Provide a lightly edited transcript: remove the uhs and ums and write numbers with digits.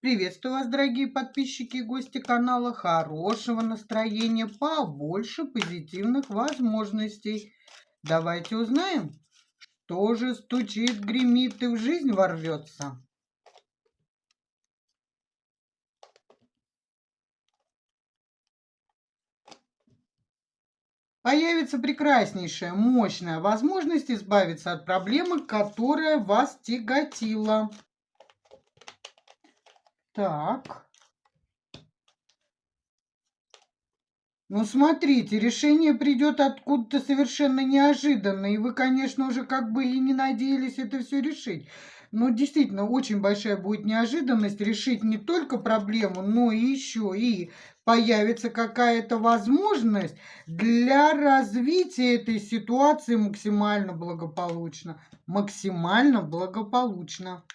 Приветствую вас, дорогие подписчики и гости канала. Хорошего настроения, побольше позитивных возможностей. Давайте узнаем, что же стучит, гремит и в жизнь ворвется. Появится прекраснейшая, мощная возможность избавиться от проблемы, которая вас тяготила. Так. Ну, смотрите, решение придет откуда-то совершенно неожиданно, и вы, конечно, уже как бы и не надеялись это все решить. Но действительно, очень большая будет неожиданность решить не только проблему, но и еще и появится какая-то возможность для развития этой ситуации максимально благополучно. Максимально благополучно.